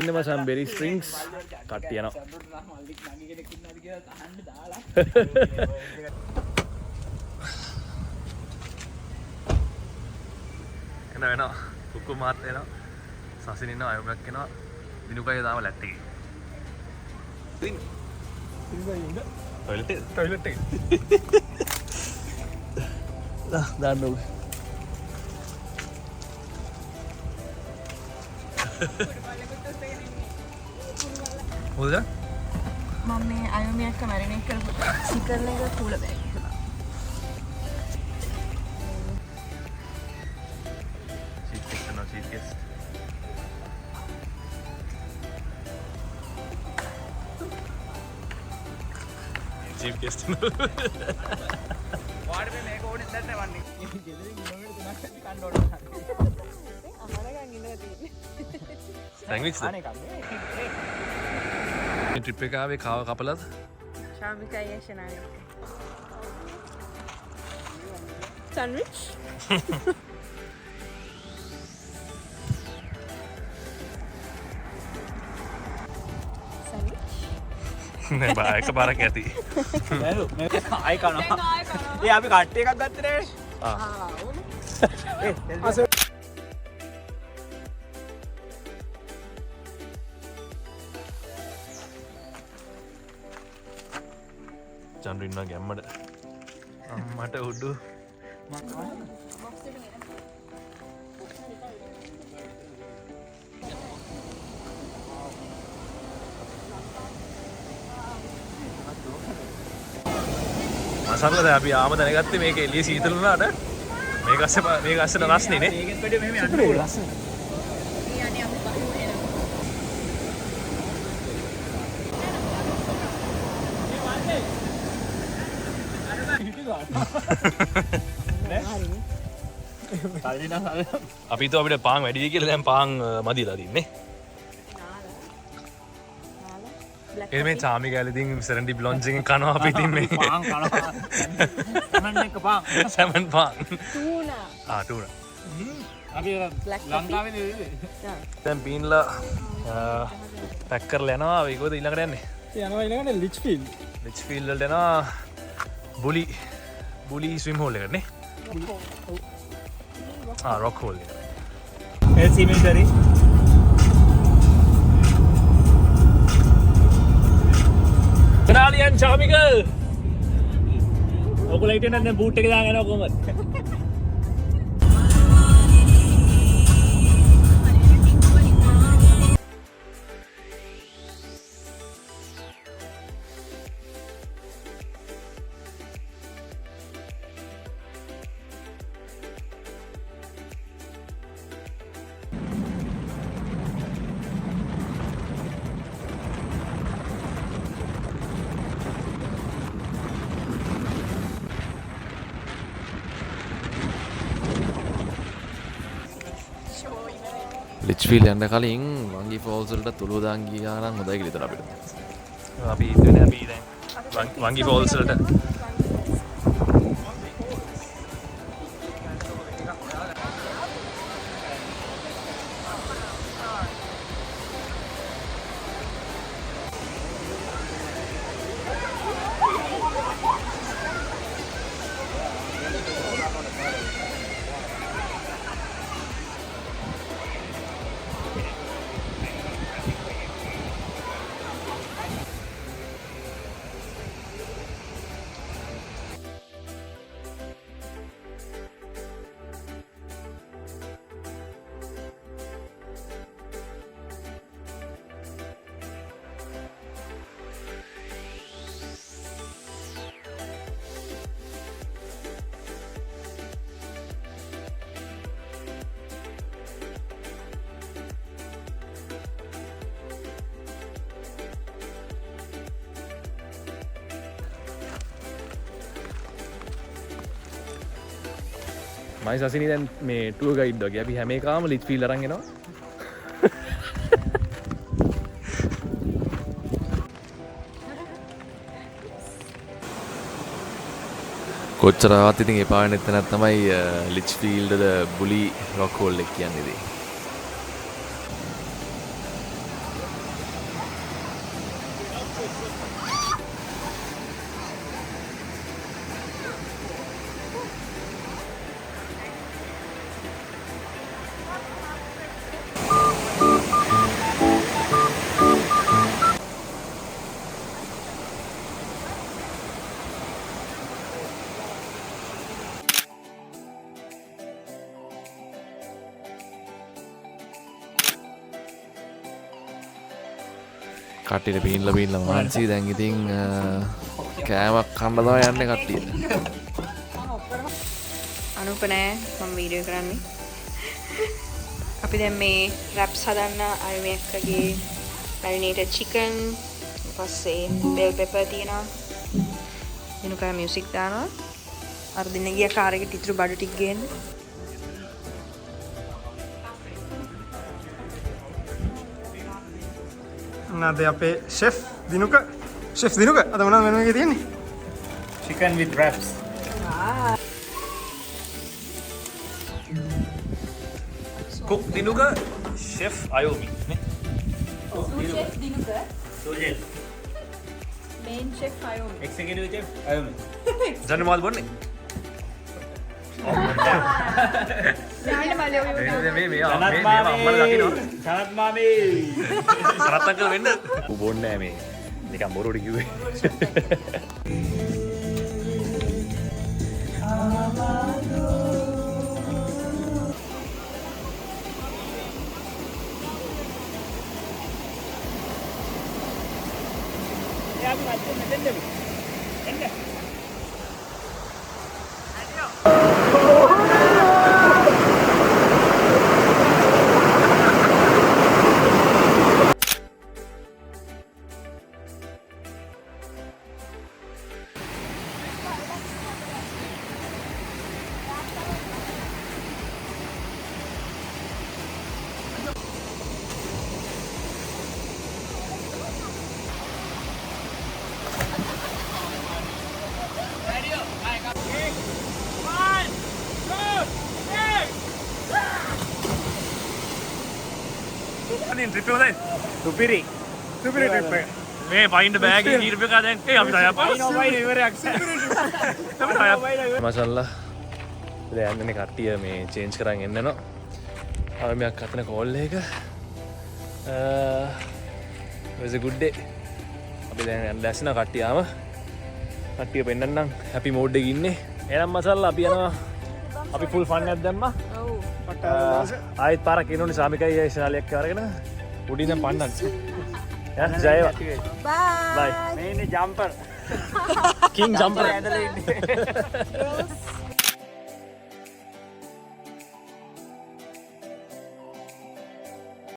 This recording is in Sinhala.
ඉන්නවා සම්බෙරි ස්ට්‍රින්ග්ස් කට්ටිය යනවා. එනවා කුක්කු මාත් එනවා. සසින් ඉන්නවා අයෝමයක් එනවා. දිනුකය දාම ලැට් එකේ. ටොයිලට් එක. දාන්න ඕක. මොකද? මම මේ අයෝමයක් මැරිනේට් කරපු චිකන් එක කුල බෑග් එක. Chief guest. वार्ड में मेरे को ओडिस दर्द है वार्निंग Sandwich. Trip එක ආවේ කාව කපලද? ශාමිකා යශනානේ. සෑන්ඩ්විච්. නෑ බා එකපාරක් ඇති. නේද මේ ආයි කනවා ඒ අපි කට්ටි එකක් ගත්තනේ චන්ද්‍ර ඉන්නවා ගැම්මඩ අම්මට උඩු අසන්නද අපි ආම දැනගත්තේ මේක එළිය සීතල වුණාට මේක අස්සට රස්නේ නේ ඒකෙන් වැඩි මෙහෙම යන්න ඕන ලස්සන යන්නේ අපි බහුවේ අපි හිතුවා අපිට පාන් වැඩි වෙයි කියලා දැන් පාන් මදිලා තින්නේ ඒ මේ චාමි ගෑල ඉතින් සෙරන්ඩි බ්ලොන්ජ් එකෙන් කනවා අපි ඉතින් මේ පාන් කනවා සමන් එක පාන් සැමන් පාන් tuna ටූනා අපි ලංකාවේ දැන් පීන්ලා පැක් කරලා යනවා අපි කොහෙද ඊළඟට යන්නේ යනවා ඊළඟට ලිච්ෆීල්ඩ් වලට යනවා බුලි ස්විම් හෝල් එකට නේ රොක් හෝල් එක ඒ සිමිටරි කනාලියන් චාමික ඔයගොල්ලෝ හිටියනම් දැන් බූට් එක දාගෙන යනවා කොහමද ලිච්ෆීල් යන්න කලින් වංගි ෆෝල්ස් වලට තුලුව දාන් ගියා නම් හොඳයි කියලා හිතනවා අපිට. අපි හිතුවේ අපි දැන් වංගි ෆෝල්ස් වලට මයි සසිනි දැන් මේ ටුවර් ගයිඩ් වගේ අපි හැම එකම ලිච්ෆීල්ඩ් අරන් එනවා. කොච්චරවත් ඉතින් එපා වෙන එතනක් තමයි ලිච්ෆීල්ඩ් වල බුලි රොක් හෝල් එක කියන්නේ ඉතින්. කට්ටියට පීන්ලා මාන්සි දැන් ඉතින් කෑමක් කන්න තමයි යන්නේ කට්ටිය. අනුප නෑ මම වීඩියෝ කරන්නේ. අපි දැන් මේ රැප්ස් හදන්න අයුමි එක්කගේ මැරිනේටඩ් චිකන් ඊට පස්සේ බෙල් පෙපර් තියෙනවා. දිනුකා මියුසික් දානවා. අර දින ගිය කාර් එකේ ටිටරු බඩු ටික ගේන්න. අද අපේ ෂෙෆ් දිනුක අද මොනවද මෙනු එකේ තියෙන්නේ? chicken with wraps. Cook Dinuka, Chef Ayomi. Chef Dinuka, Sujit. main chef Ayomi. Executive chef Ayumi. ජන මාල් බොන්නේ. යාළුවා මල්ලිය මේ සනත් අම්මලා දකින්න. සනත් මාමේ. සරත් අංකල් වෙන්න. ඌ බොන්නේ නැහැ මේ. නිකන් බොරුවට කිව්වේ. අපි මැදෙන් දෙමු. එන්න. අනින් ට්‍රිප් එක දැන් සුපිරි ට්‍රිප් එක. මේ පයින්ට බෑග් එක කීරප එක දැන් ඒ අපි තාම වයින් ඉවරයක් මසල්ලා දැන් යන්නේ කට්ටිය මේ චේන්ජ් කරන් එන්න යනවා. ආවමයක් අතන කෝල් එක. it was a good day. අපි දැන් යන්න දැස්සිනා කට්ටියම කට්ටිය පෙන්නන්නම් හැපි මෝඩ් එකේ ඉන්නේ. එහෙනම් මසල්ලා අපි යනවා. අපි ෆුල් ෆන් එකක් දැම්මා. ආයෙත් පාරක් එනෝනේ සාමිකයි ශාලියක් අරගෙන උඩින් පන්නන්න. යා ජයවා. Bye. බයි. මේ ඉන්නේ ජම්පර් කිං ජම්පර් ඇදලා ඉන්නේ